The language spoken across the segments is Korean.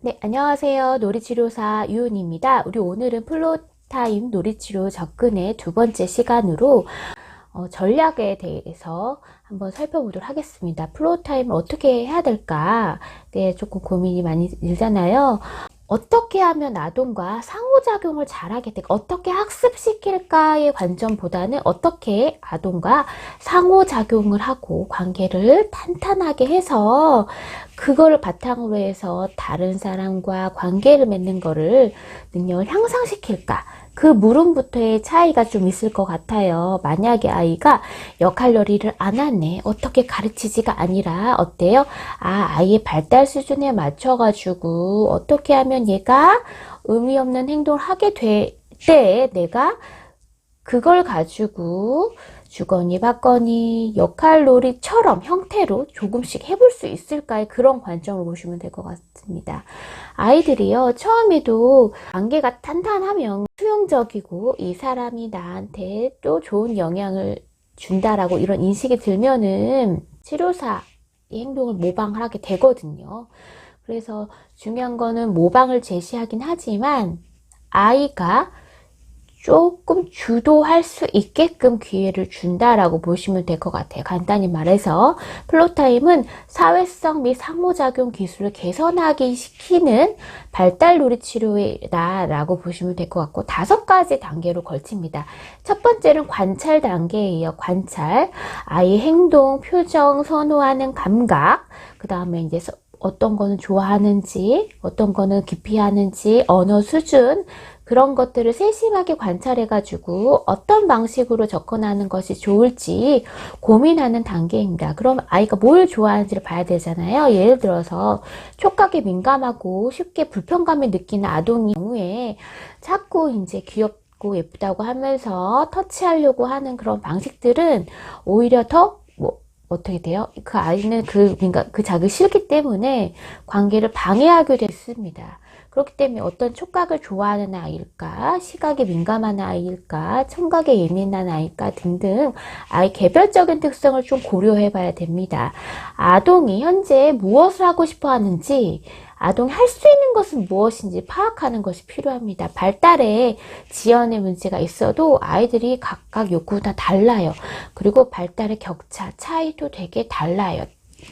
네, 안녕하세요. 놀이치료사 유은입니다. 우리 오늘은 플로타임 놀이치료 접근의 두 번째 시간으로 전략에 대해서 한번 살펴보도록 하겠습니다. 플로타임을 어떻게 해야 될까? 네, 조금 고민이 많이 들잖아요. 어떻게 하면 아동과 상호작용을 잘하게 될까? 어떻게 학습시킬까의 관점보다는 어떻게 아동과 상호작용을 하고 관계를 탄탄하게 해서 그걸 바탕으로 해서 다른 사람과 관계를 맺는 거를 능력을 향상시킬까? 그 물음부터의 차이가 좀 있을 것 같아요. 만약에 아이가 역할놀이를 안 하네. 어떻게 가르치지가 아니라 어때요? 아이의 발달 수준에 맞춰가지고 어떻게 하면 얘가 의미 없는 행동을 하게 될 때 내가 그걸 가지고 주거니 받거니 역할놀이처럼 형태로 조금씩 해볼 수 있을까의 그런 관점을 보시면 될 것 같습니다. 아이들이요, 처음에도 관계가 탄탄하면 수용적이고 이 사람이 나한테 또 좋은 영향을 준다라고 이런 인식이 들면은 치료사의 행동을 모방을 하게 되거든요. 그래서 중요한 거는 모방을 제시하긴 하지만 아이가 조금 주도할 수 있게끔 기회를 준다라고 보시면 될 것 같아요. 간단히 말해서 플로타임은 사회성 및 상호작용 기술을 개선하기 시키는 발달 놀이치료다라고 보시면 될 것 같고 5가지 단계로 걸칩니다. 첫 번째는 관찰 단계예요. 관찰, 아이의 행동, 표정, 선호하는 감각, 그 다음에 이제 어떤 거는 좋아하는지, 어떤 거는 기피하는지, 언어 수준, 그런 것들을 세심하게 관찰해가지고 어떤 방식으로 접근하는 것이 좋을지 고민하는 단계입니다. 그럼 아이가 뭘 좋아하는지를 봐야 되잖아요. 예를 들어서 촉각에 민감하고 쉽게 불편감을 느끼는 아동의 경우에 자꾸 이제 귀엽고 예쁘다고 하면서 터치하려고 하는 그런 방식들은 오히려 더 어떻게 돼요? 그 아이는 그 자극이 싫기 때문에 관계를 방해하게 됐습니다. 그렇기 때문에 어떤 촉각을 좋아하는 아이일까, 시각에 민감한 아이일까, 청각에 예민한 아이일까 등등 아이 개별적인 특성을 좀 고려해 봐야 됩니다. 아동이 현재 무엇을 하고 싶어 하는지, 아동이 할 수 있는 것은 무엇인지 파악하는 것이 필요합니다. 발달에 지연의 문제가 있어도 아이들이 각각 욕구가 다 달라요. 그리고 발달의 격차, 차이도 되게 달라요.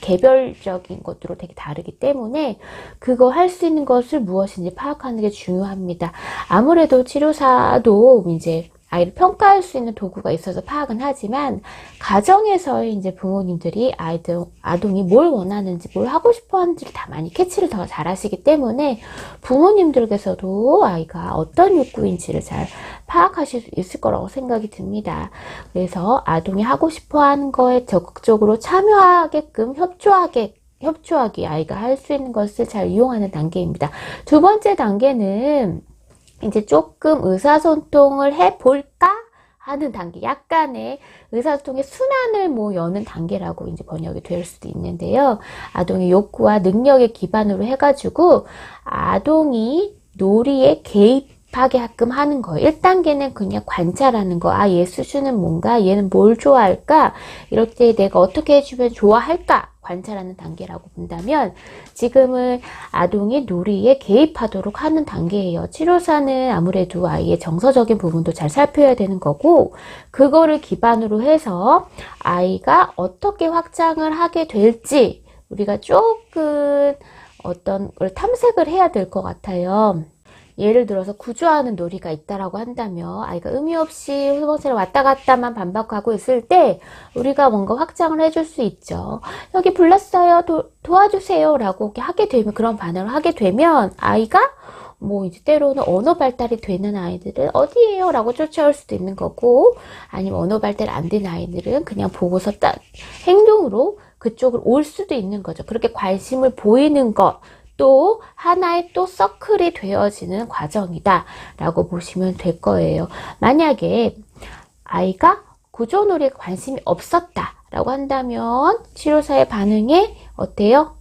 개별적인 것으로 되게 다르기 때문에 그거 할 수 있는 것을 무엇인지 파악하는 게 중요합니다. 아무래도 치료사도 이제 아이를 평가할 수 있는 도구가 있어서 파악은 하지만 가정에서의 이제 부모님들이 아동이 뭘 원하는지 뭘 하고 싶어 하는지를 다 많이 캐치를 더 잘 하시기 때문에 부모님들께서도 아이가 어떤 욕구인지를 잘 파악하실 수 있을 거라고 생각이 듭니다. 그래서 아동이 하고 싶어 하는 거에 적극적으로 참여하게끔 협조하기 아이가 할 수 있는 것을 잘 이용하는 단계입니다. 두 번째 단계는 이제 조금 의사소통을 해볼까 하는 단계, 약간의 의사소통의 순환을 여는 단계라고 이제 번역이 될 수도 있는데요. 아동의 욕구와 능력에 기반으로 해가지고 아동이 놀이에 개입하게 하끔 하는 거예요. 1단계는 그냥 관찰하는 거. 얘 수준은 뭔가? 얘는 뭘 좋아할까? 이럴 때 내가 어떻게 해주면 좋아할까? 관찰하는 단계라고 본다면 지금은 아동이 놀이에 개입하도록 하는 단계예요. 치료사는 아무래도 아이의 정서적인 부분도 잘 살펴야 되는 거고 그거를 기반으로 해서 아이가 어떻게 확장을 하게 될지 우리가 조금 어떤 걸 탐색을 해야 될 것 같아요. 예를 들어서 구조하는 놀이가 있다라고 한다면 아이가 의미 없이 후보체를 왔다 갔다만 반복하고 있을 때 우리가 뭔가 확장을 해줄 수 있죠. 여기 불났어요. 도와주세요. 라고 이렇게 하게 되면 그런 반응을 하게 되면 아이가 이제 때로는 언어 발달이 되는 아이들은 어디에요? 라고 쫓아올 수도 있는 거고 아니면 언어 발달 안 된 아이들은 그냥 보고서 행동으로 그쪽으로 올 수도 있는 거죠. 그렇게 관심을 보이는 것 또 하나의 또 서클이 되어지는 과정이다 라고 보시면 될 거예요. 만약에 아이가 구조놀이에 관심이 없었다 라고 한다면 치료사의 반응에 어때요?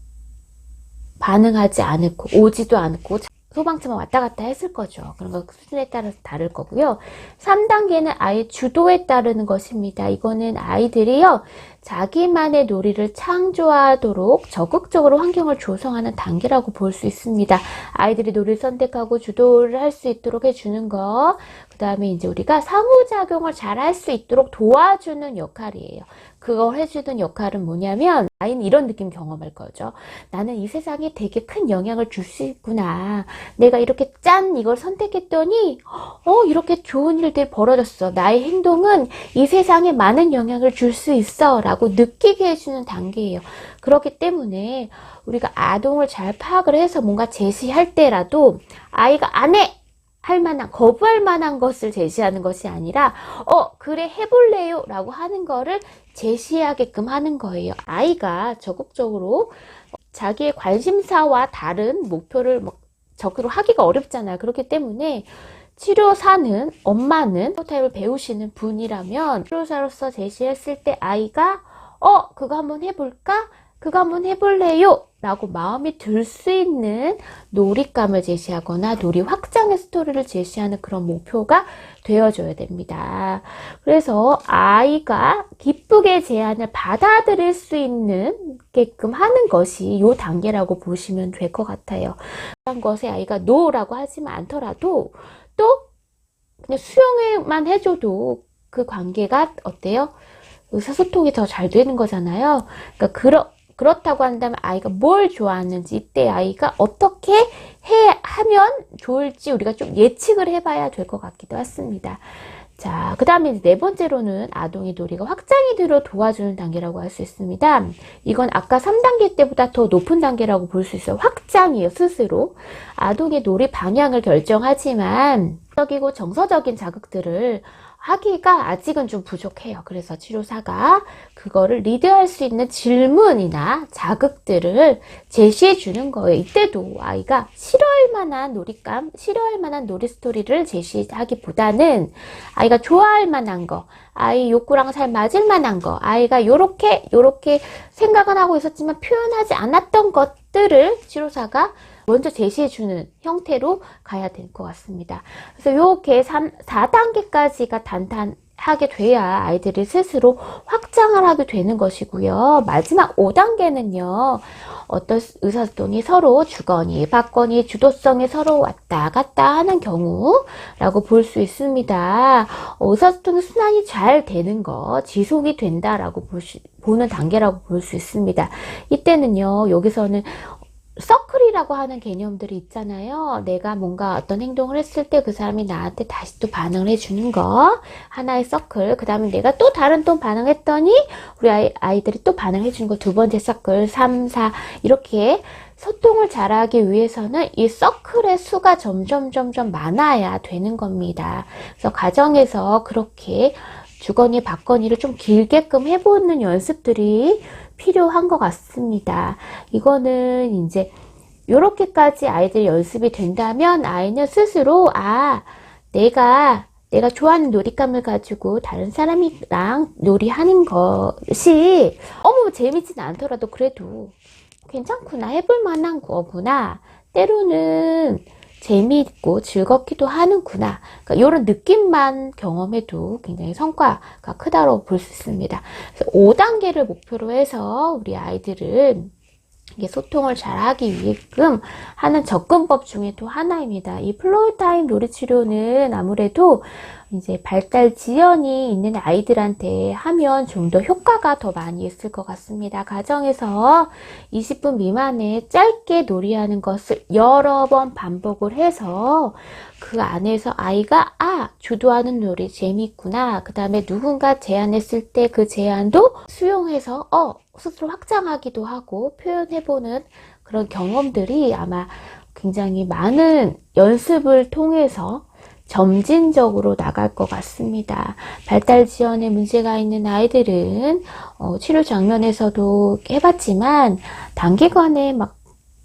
반응하지 않고 오지도 않고 소방차만 왔다 갔다 했을 거죠. 그런 거 수준에 따라서 다를 거고요. 3단계는 아이 주도에 따르는 것입니다. 이거는 아이들이요. 자기만의 놀이를 창조하도록 적극적으로 환경을 조성하는 단계라고 볼 수 있습니다. 아이들이 놀이를 선택하고 주도를 할 수 있도록 해주는 거, 그 다음에 이제 우리가 상호작용을 잘 할 수 있도록 도와주는 역할이에요. 그걸 해주는 역할은 뭐냐면 아이는 이런 느낌 경험할 거죠. 나는 이 세상에 되게 큰 영향을 줄 수 있구나. 내가 이렇게 짠 이걸 선택했더니 이렇게 좋은 일들이 벌어졌어. 나의 행동은 이 세상에 많은 영향을 줄 수 있어 라고 느끼게 해주는 단계예요. 그렇기 때문에 우리가 아동을 잘 파악을 해서 뭔가 제시할 때라도 아이가 안 해! 할 만한, 거부할 만한 것을 제시하는 것이 아니라 그래 해볼래요 라고 하는 거를 제시하게끔 하는 거예요. 아이가 적극적으로 자기의 관심사와 다른 목표를 적으로 하기가 어렵잖아요. 그렇기 때문에 치료사는, 엄마는 타입을 배우시는 분이라면 치료사로서 제시했을 때 아이가 그거 한번 해볼까? 그거 한번 해볼래요? 라고 마음이 들 수 있는 놀잇감을 제시하거나 놀이 확장의 스토리를 제시하는 그런 목표가 되어줘야 됩니다. 그래서 아이가 기쁘게 제안을 받아들일 수 있는 게끔 하는 것이 이 단계라고 보시면 될 것 같아요. 그런 것에 아이가 노라고 하지만 않더라도 또 그냥 수용만 해줘도 그 관계가 어때요? 의사소통이 더 잘 되는 거잖아요. 그러니까 그렇다고 한다면 아이가 뭘 좋아하는지, 이때 아이가 어떻게 하면 좋을지 우리가 좀 예측을 해봐야 될 것 같기도 했습니다. 자, 그 다음에 네 번째로는 아동의 놀이가 확장이 되도록 도와주는 단계라고 할 수 있습니다. 이건 아까 3단계 때보다 더 높은 단계라고 볼 수 있어요. 확장이에요, 스스로. 아동의 놀이 방향을 결정하지만 적이고 정서적인 자극들을 하기가 아직은 좀 부족해요. 그래서 치료사가 그거를 리드할 수 있는 질문이나 자극들을 제시해 주는 거예요. 이때도 아이가 싫어할 만한 놀잇감, 싫어할 만한 놀이 스토리를 제시하기보다는 아이가 좋아할 만한 거, 아이 욕구랑 잘 맞을 만한 거, 아이가 요렇게 생각은 하고 있었지만 표현하지 않았던 것들을 치료사가 먼저 제시해주는 형태로 가야 될 것 같습니다. 그래서 요렇게 4단계까지가 단단하게 돼야 아이들이 스스로 확장을 하게 되는 것이고요. 마지막 5단계는요. 어떤 의사소통이 서로 주거니 받거니 주도성이 서로 왔다 갔다 하는 경우라고 볼 수 있습니다. 의사소통이 순환이 잘 되는 거, 지속이 된다라고 보는 단계라고 볼 수 있습니다. 이때는요. 여기서는 서클이라고 하는 개념들이 있잖아요. 내가 뭔가 어떤 행동을 했을 때 그 사람이 나한테 다시 또 반응을 해주는 거. 하나의 서클. 그 다음에 내가 또 다른 또 반응했더니 우리 아이들이 또 반응해주는 거 두 번째 서클. 3, 4 이렇게 소통을 잘하기 위해서는 이 서클의 수가 점점 많아야 되는 겁니다. 그래서 가정에서 그렇게 주거니 받거니를 좀 길게끔 해보는 연습들이 필요한 것 같습니다. 이거는 이제 요렇게까지 아이들이 연습이 된다면 아이는 스스로 내가 좋아하는 놀잇감을 가지고 다른 사람이랑 놀이하는 것이 재미진 않더라도 그래도 괜찮구나, 해볼 만한 거구나, 때로는 재미있고 즐겁기도 하는구나. 그러니까 이런 느낌만 경험해도 굉장히 성과가 크다고 볼 수 있습니다. 그래서 5단계를 목표로 해서 우리 아이들은 이게 소통을 잘 하기 위해끔 하는 접근법 중에 또 하나입니다. 이 플로우 타임 놀이치료는 아무래도 이제 발달 지연이 있는 아이들한테 하면 좀 더 효과가 더 많이 있을 것 같습니다. 가정에서 20분 미만에 짧게 놀이하는 것을 여러 번 반복을 해서 그 안에서 아이가 주도하는 놀이 재미있구나. 그 다음에 누군가 제안했을 때 그 제안도 수용해서 스스로 확장하기도 하고 표현해보는 그런 경험들이 아마 굉장히 많은 연습을 통해서 점진적으로 나갈 것 같습니다. 발달 지연에 문제가 있는 아이들은 치료 장면에서도 해봤지만 단기간에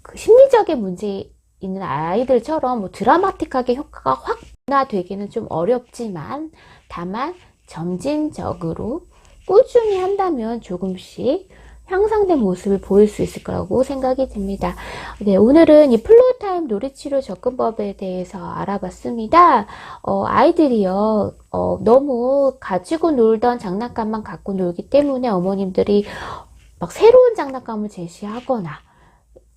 그 심리적인 문제 있는 아이들처럼 드라마틱하게 효과가 확 변화되기는 좀 어렵지만 다만 점진적으로 꾸준히 한다면 조금씩 향상된 모습을 보일 수 있을 거라고 생각이 듭니다. 네, 오늘은 이 플로우타임 놀이치료 접근법에 대해서 알아봤습니다. 아이들이요, 너무 가지고 놀던 장난감만 갖고 놀기 때문에 어머님들이 막 새로운 장난감을 제시하거나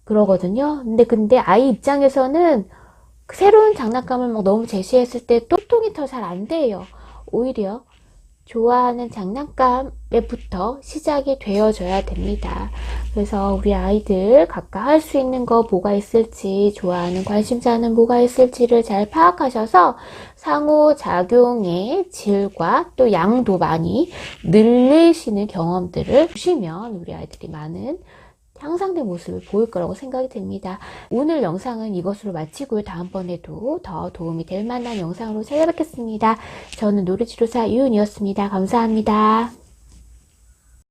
그러거든요. 근데 아이 입장에서는 그 새로운 장난감을 막 너무 제시했을 때 소통이 더 잘 안 돼요. 오히려 좋아하는 장난감에부터 시작이 되어줘야 됩니다. 그래서 우리 아이들 각각 할 수 있는 거 뭐가 있을지, 좋아하는 관심사는 뭐가 있을지를 잘 파악하셔서 상호작용의 질과 또 양도 많이 늘리시는 경험들을 주시면 우리 아이들이 많은 향상된 모습을 보일 거라고 생각이 됩니다. 오늘 영상은 이것으로 마치고요. 다음번에도 더 도움이 될 만한 영상으로 찾아뵙겠습니다. 저는 놀이치료사 유은이었습니다. 감사합니다.